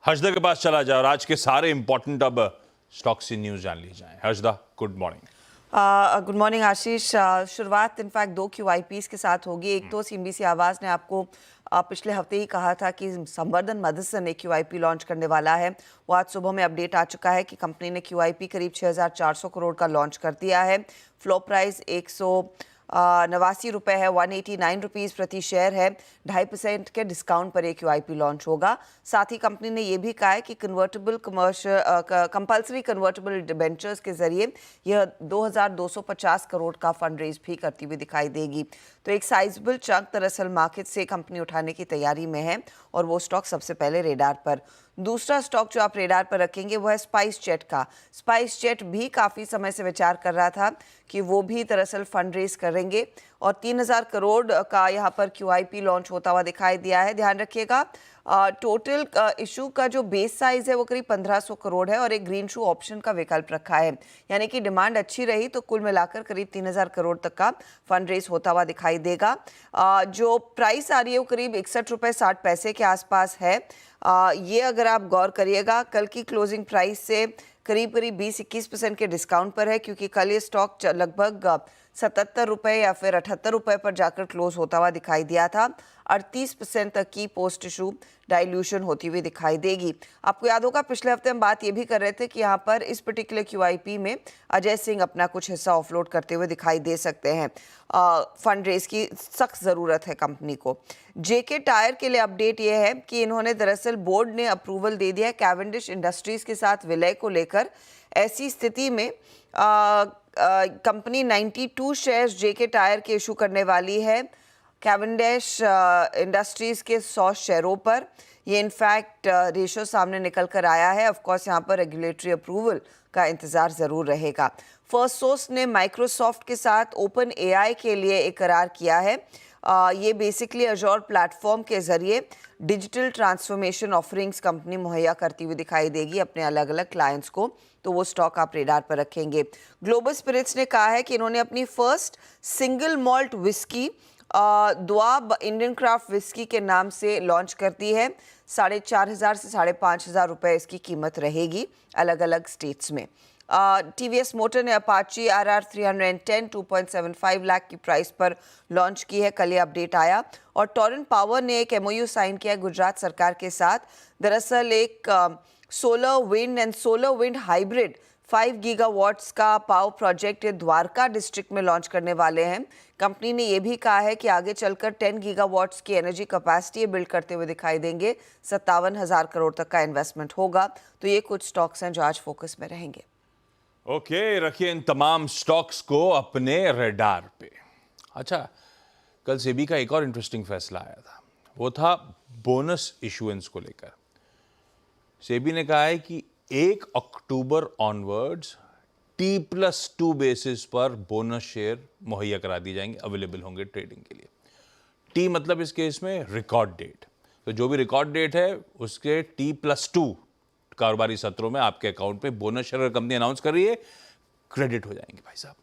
हर्षदा के पास चला जाए और आज के सारे इंपॉर्टेंट अब स्टॉक्स की न्यूज जान ली जाए। Harshada, good morning. Good morning Ashish. शुरुआत इनफैक्ट दो QIPs के साथ होगी। एक तो CNBC आवाज ने आपको पिछले हफ्ते ही कहा था कि संवर्धन मदरसन एक QIP लॉन्च करने वाला है। वो आज सुबह में अपडेट आ चुका है कि कंपनी ने QIP करीब 6,400 करोड़ का लॉन्च कर दिया है। फ्लो प्राइस 189 रुपये है, 189 रुपीज़ प्रति शेयर है। 2.5% के डिस्काउंट पर एक QIP लॉन्च होगा। साथ ही कंपनी ने यह भी कहा है कि कंपल्सरी कन्वर्टेबल डिबेंचर्स के जरिए यह 2,250 करोड़ का फंड रेज भी करती हुई दिखाई देगी। तो एक साइजेबल चंक दरअसल मार्केट से कंपनी उठाने की तैयारी में है और वो स्टॉक सबसे पहले रेडार पर। दूसरा स्टॉक जो आप रेडार पर रखेंगे वो है स्पाइस जेट का। स्पाइस जेट भी काफ़ी समय से विचार कर रहा था कि वो भी दरअसल फंड रेज करेंगे और 3,000 करोड़ का यहाँ पर QIP लॉन्च होता हुआ दिखाई दिया है। ध्यान रखिएगा, टोटल इशू का जो बेस साइज है वो करीब 1,500 करोड़ है और एक ग्रीन शू ऑप्शन का विकल्प रखा है। यानी कि डिमांड अच्छी रही तो कुल मिलाकर करीब 3,000 करोड़ तक का फंड रेज होता हुआ दिखाई देगा। जो प्राइस आ रही है वो करीब 61 रुपये 60 पैसे के आसपास है। ये अगर आप गौर करिएगा, कल की क्लोजिंग प्राइस से करीब 20-21% के डिस्काउंट पर है, क्योंकि कल ये स्टॉक लगभग 77 रुपये या फिर 78 रुपये पर जाकर क्लोज होता हुआ दिखाई दिया था। 38% तक की पोस्ट इशू डाइल्यूशन होती हुई दिखाई देगी। आपको याद होगा पिछले हफ्ते हम बात ये भी कर रहे थे कि यहाँ पर इस पर्टिकुलर QIP में अजय सिंह अपना कुछ हिस्सा ऑफलोड करते हुए दिखाई दे सकते हैं। फंड रेज की सख्त ज़रूरत है कंपनी को। JK टायर के लिए अपडेट ये है कि इन्होंने दरअसल बोर्ड ने अप्रूवल दे दिया है कैवेंडिश इंडस्ट्रीज़ के साथ विलय को लेकर। ऐसी स्थिति में कंपनी 92 शेयर्स JK टायर के इशू करने वाली है कैवेंडिश इंडस्ट्रीज़ के 100 शेयरों पर। ये इनफैक्ट रेशो सामने निकल कर आया है। ऑफ कोर्स यहाँ पर रेगुलेटरी अप्रूवल का इंतज़ार ज़रूर रहेगा। फर्स्ट सोर्स ने माइक्रोसॉफ्ट के साथ ओपन AI के लिए एक करार किया है। ये बेसिकली अजोर प्लेटफॉर्म के ज़रिए डिजिटल ट्रांसफॉर्मेशन ऑफरिंग्स कंपनी मुहैया करती हुई दिखाई देगी अपने अलग अलग क्लाइंट्स को। तो वो स्टॉक आप रेडार पर रखेंगे। ग्लोबल स्पिरिट्स ने कहा है कि इन्होंने अपनी first single malt whisky Dwaab Indian craft whisky के नाम से लॉन्च कर दी है। 4,500 से 5,500 रुपये इसकी कीमत रहेगी अलग अलग स्टेट्स में। TVS मोटर ने अपाची RR 310 2.75 लाख की प्राइस पर लॉन्च की है, कल ये अपडेट आया। और टोरेंट पावर ने एक MOU साइन किया है गुजरात सरकार के साथ। दरअसल एक सोलर विंड हाइब्रिड 5 गीगावाट्स का पावर प्रोजेक्ट द्वारका डिस्ट्रिक्ट में लॉन्च करने वाले हैं। कंपनी ने यह भी कहा है कि आगे चलकर 10 गीगावाट्स की एनर्जी कैपेसिटी बिल्ड करते हुए दिखाई देंगे। 57,000 करोड़ तक का इन्वेस्टमेंट होगा। तो ये कुछ स्टॉक्स हैं जो आज फोकस में रहेंगे। ओके, रखिए इन तमाम स्टॉक्स को अपने रेडार पे। अच्छा, कल सेबी का एक और इंटरेस्टिंग फैसला आया था, वो था बोनस इशुएंस को लेकर। सेबी ने कहा है कि 1 अक्टूबर ऑनवर्ड्स T+2 बेसिस पर बोनस शेयर मुहैया करा दिए जाएंगे, अवेलेबल होंगे ट्रेडिंग के लिए। T मतलब इस केस में रिकॉर्ड डेट। तो जो भी रिकॉर्ड डेट है उसके T+2 कारोबारी सत्रों में आपके अकाउंट में बोनस शेयर कंपनी अनाउंस कर रही है, क्रेडिट हो जाएंगे भाई साहब।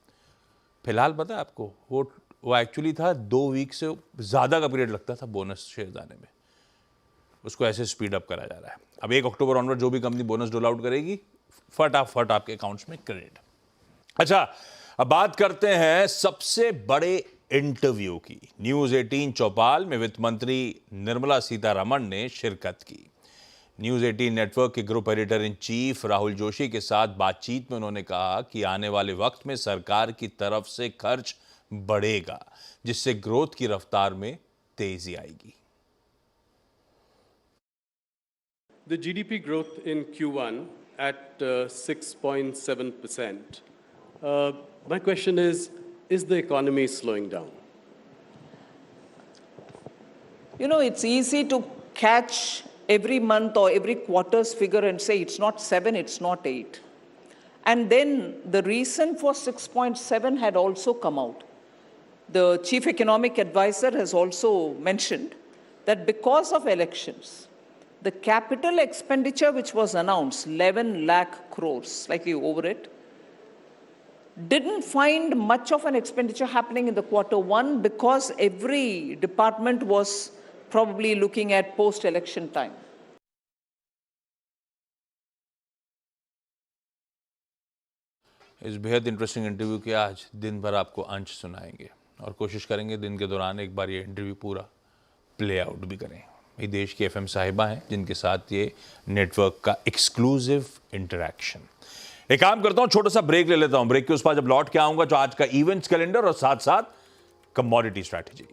फिलहाल पता है आपको, वो एक्चुअली था 2 वीक से ज़्यादा का पीरियड लगता था बोनस शेयर आने में। उसको ऐसे स्पीड अप करा जा रहा है। अब 1 अक्टूबर ऑनवर्ड जो भी कंपनी बोनस डोल आउट करेगी, फटाफट आपके अकाउंट्स में क्रेडिट। अच्छा, अब बात करते हैं सबसे बड़े इंटरव्यू की। न्यूज़ 18 चौपाल में वित्त मंत्री निर्मला सीतारमण ने शिरकत की। न्यूज़ 18 नेटवर्क के group editor in chief Rahul Joshi के साथ बातचीत में उन्होंने कहा कि आने वाले वक्त में सरकार की तरफ से खर्च बढ़ेगा, जिससे ग्रोथ की रफ्तार में तेजी आएगी। The GDP growth in Q1 at 6.7%. My question is the economy slowing down? You know, it's easy to catch every month or every quarter's figure and say it's not 7, it's not 8. And then the reason for 6.7 had also come out. The chief economic advisor has also mentioned that because of elections, the capital expenditure which was announced, 11 lakh crores, slightly over it, didn't find much of an expenditure happening in the Q1 because every department was probably looking at post-election time. इस बेहद interesting interview के आज दिन भर आपको अंश सुनाएंगे और कोशिश करेंगे दिन के दौरान एक बार ये इंटरव्यू पूरा प्ले आउट भी करें। ये देश की एफएम साहिबा हैं जिनके साथ ये नेटवर्क का एक्सक्लूसिव इंटरैक्शन। एक काम करता हूं, छोटा सा ब्रेक ले लेता हूं। ब्रेक के उस पर जब लौट के आऊंगा तो आज का इवेंट्स कैलेंडर और साथ साथ कमोडिटी स्ट्रैटेजी।